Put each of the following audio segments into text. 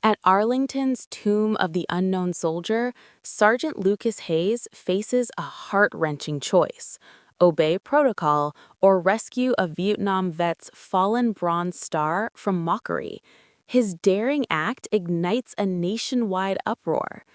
At Arlington's Tomb of the Unknown Soldier, Sergeant Lucas Hayes faces a heart-wrenching choice: obey protocol or rescue a Vietnam vet's fallen Bronze Star from mockery. His daring act ignites a nationwide uproar.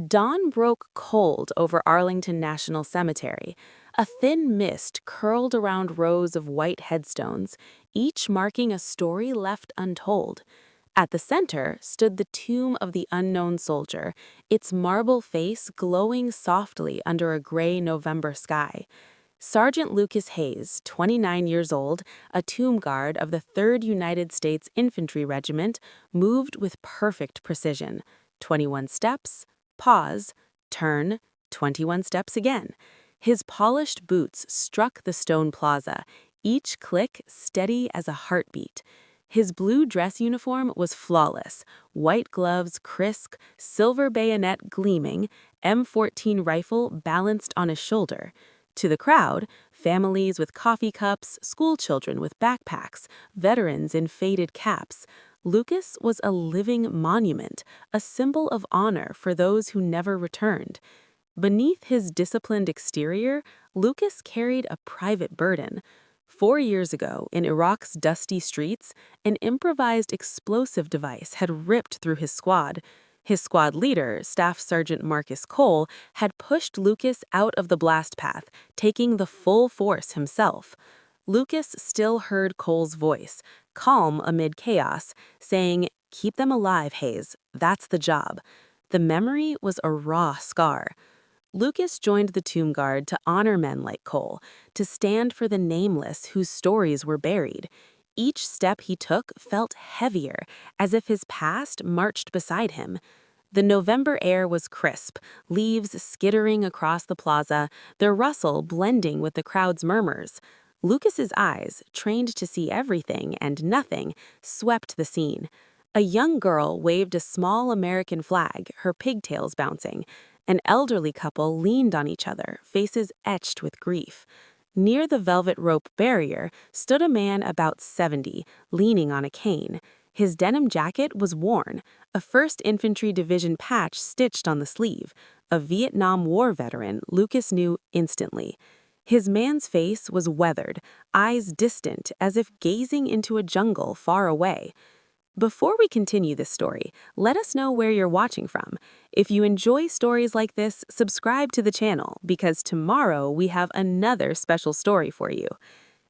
Dawn broke cold over Arlington National Cemetery. A thin mist curled around rows of white headstones, each marking a story left untold. At the center stood the tomb of the unknown soldier, its marble face glowing softly under a gray November sky. Sergeant Lucas Hayes, 29 years old, a tomb guard of the 3rd United States Infantry Regiment, moved with perfect precision. 21 steps, pause, turn, 21 steps again. His polished boots struck the stone plaza, each click steady as a heartbeat. His blue dress uniform was flawless: white gloves crisp, silver bayonet gleaming, M14 rifle balanced on his shoulder. To the crowd, families with coffee cups, schoolchildren with backpacks, veterans in faded caps, Lucas was a living monument, a symbol of honor for those who never returned. Beneath his disciplined exterior, Lucas carried a private burden. 4 years ago, in Iraq's dusty streets, an improvised explosive device had ripped through his squad. His squad leader, Staff Sergeant Marcus Cole, had pushed Lucas out of the blast path, taking the full force himself. Lucas still heard Cole's voice, calm amid chaos, saying, "Keep them alive, Hayes. That's the job." The memory was a raw scar. Lucas joined the Tomb Guard to honor men like Cole, to stand for the nameless whose stories were buried. Each step he took felt heavier, as if his past marched beside him. The November air was crisp, leaves skittering across the plaza, their rustle blending with the crowd's murmurs. Lucas's eyes, trained to see everything and nothing, swept the scene. A young girl waved a small American flag, her pigtails bouncing. An elderly couple leaned on each other, faces etched with grief. Near the velvet rope barrier stood a man about 70, leaning on a cane. His denim jacket was worn, a 1st Infantry Division patch stitched on the sleeve. A Vietnam War veteran, Lucas knew instantly. His man's face was weathered, eyes distant, as if gazing into a jungle far away. Before we continue this story, let us know where you're watching from. If you enjoy stories like this, subscribe to the channel, because tomorrow we have another special story for you.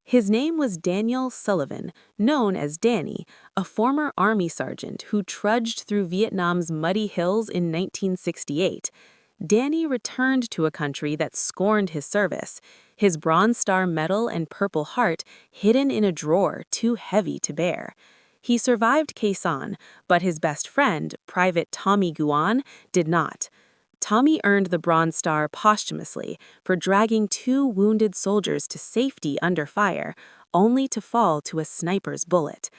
His name was Daniel Sullivan, known as Danny, a former Army sergeant who trudged through Vietnam's muddy hills in 1968. Danny returned to a country that scorned his service, his Bronze Star medal and Purple Heart hidden in a drawer too heavy to bear. He survived Khe Sanh, but his best friend, Private Tommy Guan, did not. Tommy earned the Bronze Star posthumously for dragging 2 wounded soldiers to safety under fire, only to fall to a sniper's bullet.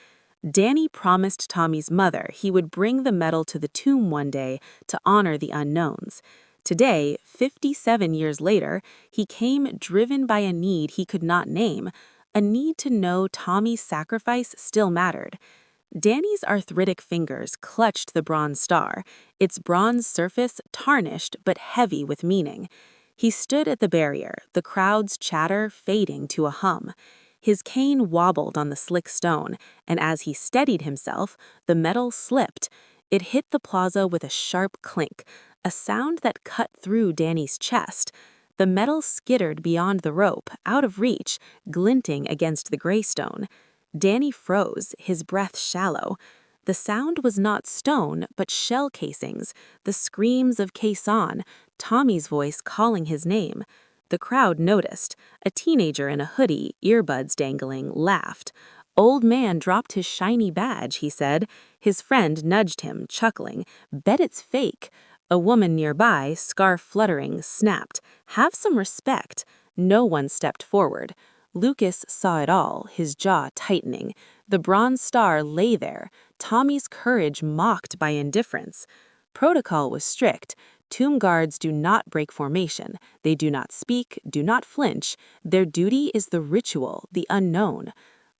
Danny promised Tommy's mother he would bring the medal to the tomb one day to honor the unknowns. Today, 57 years later, he came driven by a need he could not name, a need to know Tommy's sacrifice still mattered. Danny's arthritic fingers clutched the Bronze Star, its bronze surface tarnished but heavy with meaning. He stood at the barrier, the crowd's chatter fading to a hum. His cane wobbled on the slick stone, and as he steadied himself, the metal slipped. It hit the plaza with a sharp clink, a sound that cut through Danny's chest. The metal skittered beyond the rope, out of reach, glinting against the gray stone. Danny froze, his breath shallow. The sound was not stone, but shell casings, the screams of Khe Sanh, Tommy's voice calling his name. The crowd noticed. A teenager in a hoodie, earbuds dangling, laughed. "Old man dropped his shiny badge," he said. His friend nudged him, chuckling. "Bet it's fake." A woman nearby, scarf fluttering, snapped, "Have some respect." No one stepped forward. Lucas saw it all, his jaw tightening. The Bronze Star lay there, Tommy's courage mocked by indifference. Protocol was strict. Tomb guards do not break formation. They do not speak, do not flinch. Their duty is the ritual, the unknown.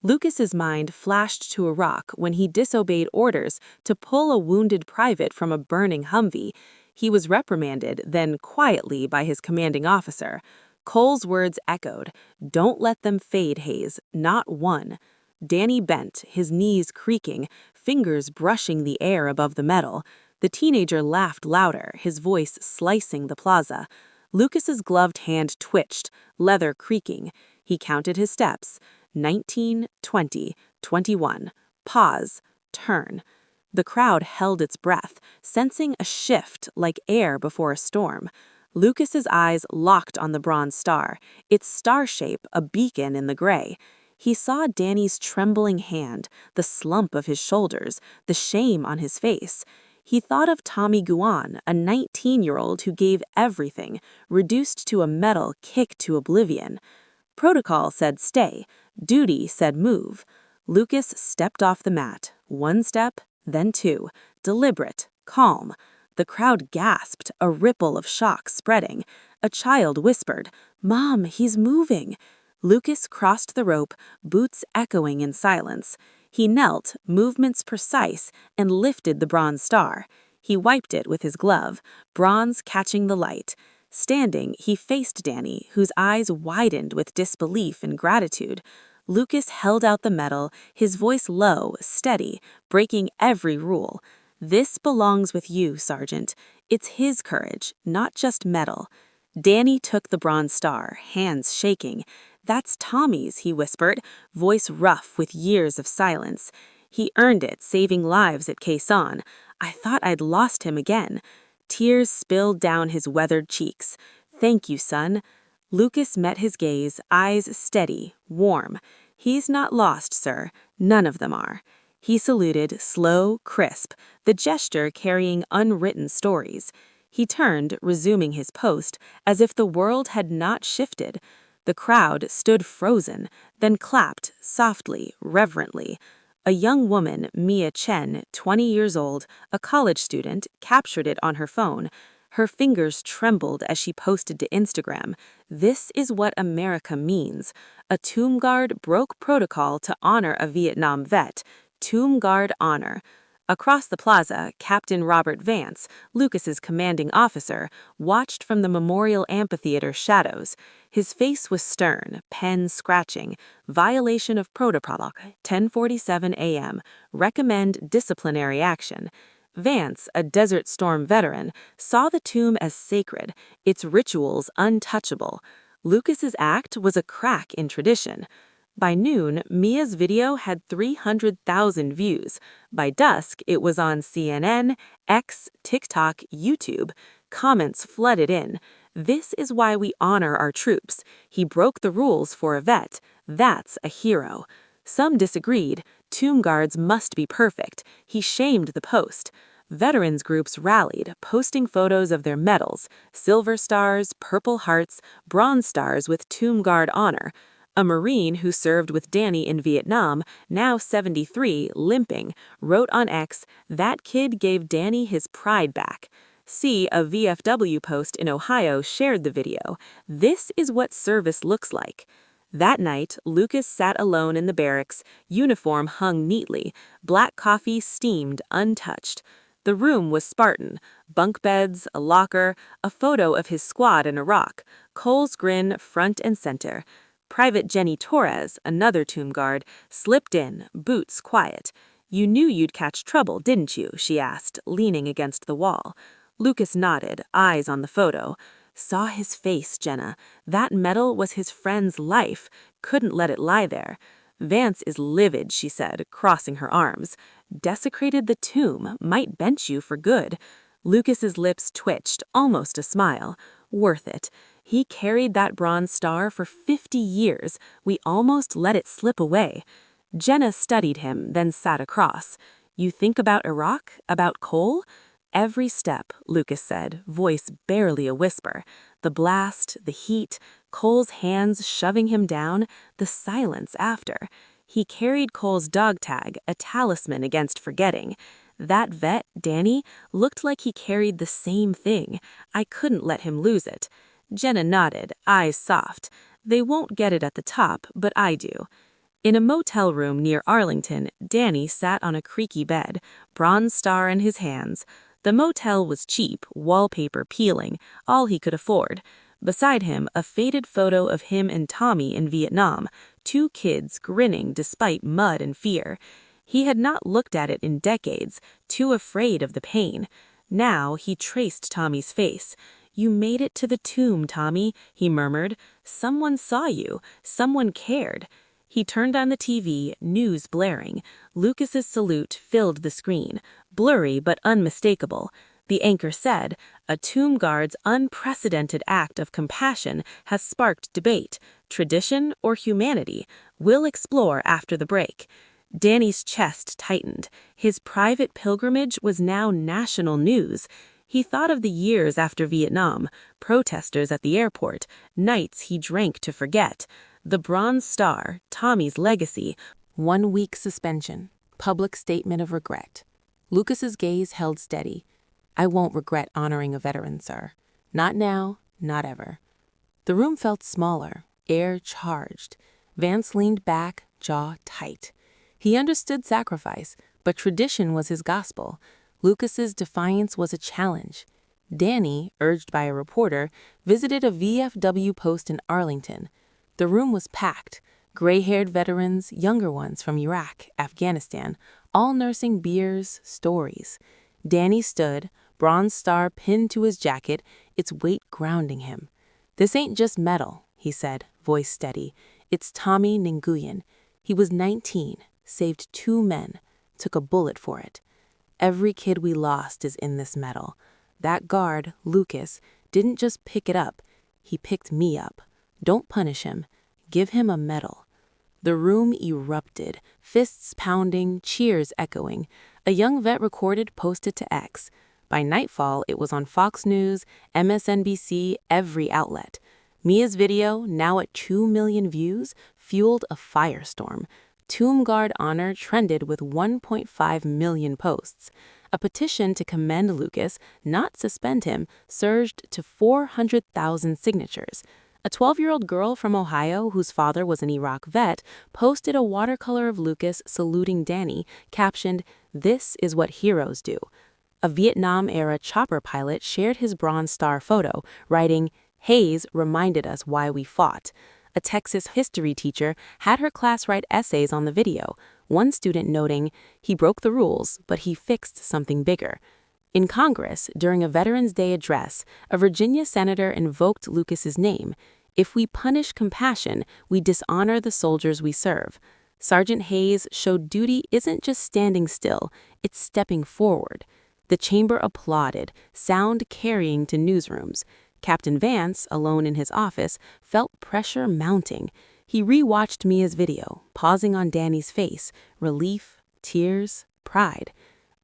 Lucas's mind flashed to Iraq when he disobeyed orders to pull a wounded private from a burning Humvee. He was reprimanded, then quietly by his commanding officer. Cole's words echoed, "Don't let them fade, Hayes, not one." Danny bent, his knees creaking, fingers brushing the air above the metal. The teenager laughed louder, his voice slicing the plaza. Lucas's gloved hand twitched, leather creaking. He counted his steps. 19, 20, 21. Pause. Turn. The crowd held its breath, sensing a shift like air before a storm. Lucas's eyes locked on the bronze star, its star shape a beacon in the gray. He saw Danny's trembling hand, the slump of his shoulders, the shame on his face. He thought of Tommy Guan, a 19-year-old who gave everything, reduced to a medal kicked to oblivion. Protocol said stay. Duty said move. Lucas stepped off the mat. One step, then two. Deliberate, calm. The crowd gasped, a ripple of shock spreading. A child whispered, "Mom, he's moving." Lucas crossed the rope, boots echoing in silence. He knelt, movements precise, and lifted the bronze star. He wiped it with his glove, bronze catching the light. Standing, he faced Danny, whose eyes widened with disbelief and gratitude. Lucas held out the medal, his voice low, steady, breaking every rule. "This belongs with you, Sergeant. It's his courage, not just medal." Danny took the bronze star, hands shaking. "That's Tommy's," he whispered, voice rough with years of silence. "He earned it, saving lives at Quezon. I thought I'd lost him again." Tears spilled down his weathered cheeks. "Thank you, son." Lucas met his gaze, eyes steady, warm. "He's not lost, sir. None of them are." He saluted, slow, crisp, the gesture carrying unwritten stories. He turned, resuming his post, as if the world had not shifted. The crowd stood frozen, then clapped, softly, reverently. A young woman, Mia Chen, 20 years old, a college student, captured it on her phone. Her fingers trembled as she posted to Instagram. "This is what America means." A tomb guard broke protocol to honor a Vietnam vet. Tomb guard honor. Across the plaza, Captain Robert Vance, Lucas's commanding officer, watched from the memorial amphitheater shadows. His face was stern, pen scratching. Violation of protocol, 10:47 a.m. Recommend disciplinary action. Vance, a Desert Storm veteran, saw the tomb as sacred, its rituals untouchable. Lucas's act was a crack in tradition. By noon, Mia's video had 300,000 views. By dusk, it was on CNN, X, TikTok, YouTube. Comments flooded in. "This is why we honor our troops. He broke the rules for a vet. That's a hero." Some disagreed. Tomb guards must be perfect. He shamed the post. Veterans groups rallied, posting photos of their medals, silver stars, purple hearts, bronze stars with tomb guard honor. A Marine who served with Danny in Vietnam, now 73, limping, wrote on X, "That kid gave Danny his pride back." See, a VFW post in Ohio shared the video. "This is what service looks like." That night, Lucas sat alone in the barracks, uniform hung neatly, black coffee steamed untouched. The room was Spartan, bunk beds, a locker, a photo of his squad in Iraq, Cole's grin front and center. Private Jenny Torres, another tomb guard, slipped in, boots quiet. "You knew you'd catch trouble, didn't you?" she asked, leaning against the wall. Lucas nodded, eyes on the photo. "Saw his face, Jenna. That medal was his friend's life. Couldn't let it lie there." "Vance is livid," she said, crossing her arms. "Desecrated the tomb, might bench you for good." Lucas's lips twitched, almost a smile. "Worth it. He carried that bronze star for 50 years. We almost let it slip away." Jenna studied him, then sat across. "You think about Iraq? About Cole?" "Every step," Lucas said, voice barely a whisper. The blast, the heat, Cole's hands shoving him down, the silence after. He carried Cole's dog tag, a talisman against forgetting. That vet, Danny, looked like he carried the same thing. I couldn't let him lose it. Jenna nodded, eyes soft. "They won't get it at the top, but I do." In a motel room near Arlington, Danny sat on a creaky bed, Bronze Star in his hands. The motel was cheap, wallpaper peeling, all he could afford. Beside him, a faded photo of him and Tommy in Vietnam, two kids grinning despite mud and fear. He had not looked at it in decades, too afraid of the pain. Now he traced Tommy's face. "You made it to the tomb, Tommy," he murmured. "Someone saw you. Someone cared." He turned on the TV, news blaring. Lucas's salute filled the screen, blurry but unmistakable. The anchor said, "A tomb guard's unprecedented act of compassion has sparked debate. Tradition or humanity? We'll explore after the break." Danny's chest tightened. His private pilgrimage was now national news. He thought of the years after Vietnam, protesters at the airport, nights he drank to forget. The Bronze Star, Tommy's legacy, 1 week suspension, public statement of regret. Lucas's gaze held steady. "I won't regret honoring a veteran, sir. Not now, not ever." The room felt smaller, air charged. Vance leaned back, jaw tight. He understood sacrifice, but tradition was his gospel. Lucas's defiance was a challenge. Danny, urged by a reporter, visited a VFW post in Arlington. The room was packed, gray-haired veterans, younger ones from Iraq, Afghanistan, all nursing beers, stories. Danny stood, Bronze Star pinned to his jacket, its weight grounding him. "This ain't just metal," he said, voice steady. "It's Tommy Nguyen. He was 19, saved 2 men, took a bullet for it. Every kid we lost is in this medal. That guard, Lucas, didn't just pick it up. He picked me up. Don't punish him. Give him a medal." The room erupted, fists pounding, cheers echoing. A young vet recorded, posted to X. By nightfall, it was on Fox News, MSNBC, every outlet. Mia's video, now at 2 million views, fueled a firestorm. Tomb Guard honor trended with 1.5 million posts. A petition to commend Lucas, not suspend him, surged to 400,000 signatures. A 12-year-old girl from Ohio, whose father was an Iraq vet, posted a watercolor of Lucas saluting Danny, captioned, "This is what heroes do." A Vietnam-era chopper pilot shared his Bronze Star photo, writing, "Hayes reminded us why we fought." A Texas history teacher had her class write essays on the video, one student noting, "He broke the rules, but he fixed something bigger." In Congress, during a Veterans Day address, a Virginia senator invoked Lucas's name. "If we punish compassion, we dishonor the soldiers we serve." Sergeant Hayes showed duty isn't just standing still, it's stepping forward. The chamber applauded, sound carrying to newsrooms. Captain Vance, alone in his office, felt pressure mounting. He rewatched Mia's video, pausing on Danny's face, relief, tears, pride.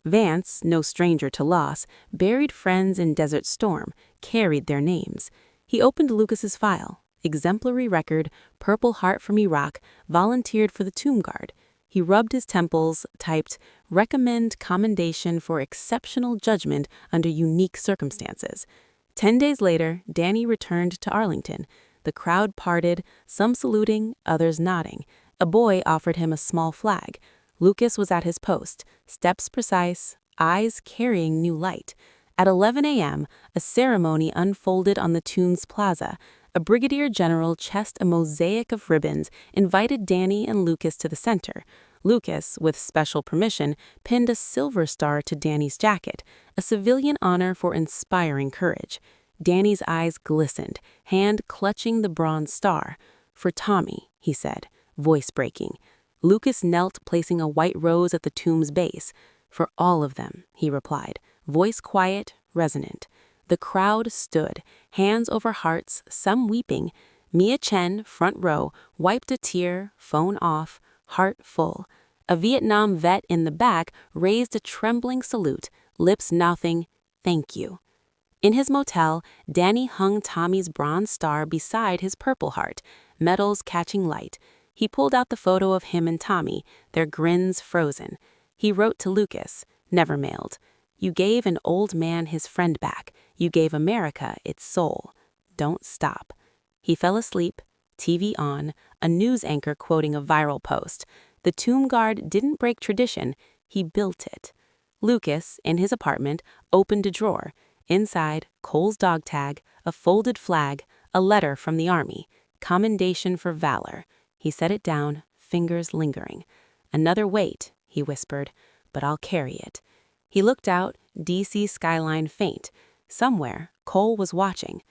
Vance, no stranger to loss, buried friends in Desert Storm, carried their names. He opened Lucas's file, exemplary record, Purple Heart from Iraq, volunteered for the Tomb Guard. He rubbed his temples, typed, "Recommend commendation for exceptional judgment under unique circumstances." 10 days later, Danny returned to Arlington. The crowd parted, some saluting, others nodding. A boy offered him a small flag. Lucas was at his post, steps precise, eyes carrying new light. At 11 a.m., a ceremony unfolded on the tomb's plaza. A brigadier general chest a mosaic of ribbons, invited Danny and Lucas to the center. Lucas, with special permission, pinned a silver star to Danny's jacket, a civilian honor for inspiring courage. Danny's eyes glistened, hand clutching the Bronze Star. "For Tommy," he said, voice breaking. Lucas knelt, placing a white rose at the tomb's base. "For all of them," he replied, voice quiet, resonant. The crowd stood, hands over hearts, some weeping. Mia Chen, front row, wiped a tear, phone off, heart full. A Vietnam vet in the back raised a trembling salute, lips mouthing, "Thank you." In his motel, Danny hung Tommy's Bronze Star beside his Purple Heart, medals catching light. He pulled out the photo of him and Tommy, their grins frozen. He wrote to Lucas, never mailed, "You gave an old man his friend back. You gave America its soul. Don't stop." He fell asleep, TV on, a news anchor quoting a viral post. The tomb guard didn't break tradition, he built it. Lucas, in his apartment, opened a drawer. Inside, Cole's dog tag, a folded flag, a letter from the army. Commendation for valor. He set it down, fingers lingering. Another weight, he whispered, but I'll carry it. He looked out, DC skyline faint. Somewhere, Cole was watching.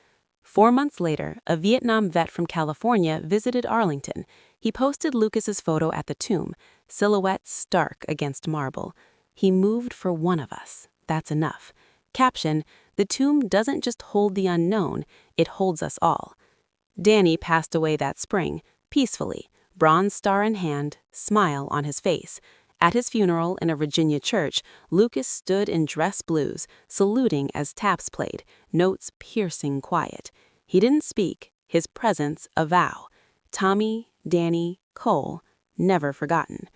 4 months later, a Vietnam vet from California visited Arlington. He posted Lucas's photo at the tomb, silhouette stark against marble. He moved for one of us. That's enough. Caption, the tomb doesn't just hold the unknown, it holds us all. Danny passed away that spring, peacefully, bronze star in hand, smile on his face. At his funeral in a Virginia church, Lucas stood in dress blues, saluting as taps played, notes piercing quiet. He didn't speak, his presence a vow. Tommy, Danny, Cole, never forgotten.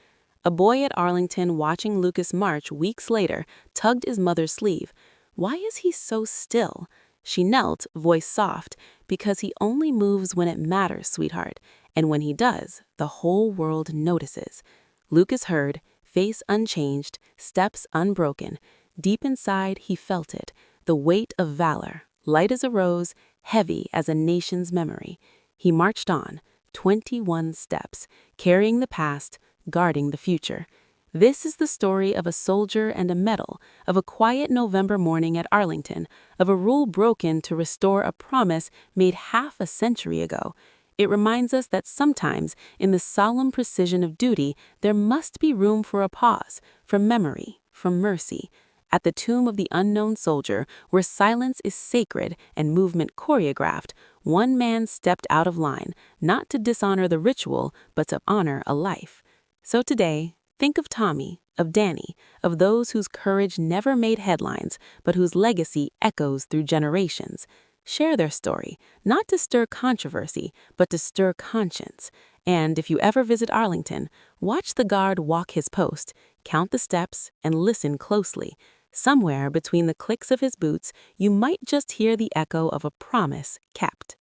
A boy at Arlington watching Lucas march weeks later tugged his mother's sleeve. Why is he so still? She knelt, voice soft, because he only moves when it matters, sweetheart. And when he does, the whole world notices. Lucas heard, face unchanged, steps unbroken. Deep inside, he felt it, the weight of valor, light as a rose, heavy as a nation's memory. He marched on, 21 steps, carrying the past, guarding the future. This is the story of a soldier and a medal, of a quiet November morning at Arlington, of a rule broken to restore a promise made half a century ago. It reminds us that sometimes, in the solemn precision of duty, there must be room for a pause, for memory, for mercy. At the tomb of the unknown soldier, where silence is sacred and movement choreographed, one man stepped out of line, not to dishonor the ritual, but to honor a life. So today, think of Tommy, of Danny, of those whose courage never made headlines, but whose legacy echoes through generations. Share their story, not to stir controversy, but to stir conscience. And if you ever visit Arlington, watch the guard walk his post, count the steps, and listen closely. Somewhere between the clicks of his boots, you might just hear the echo of a promise kept.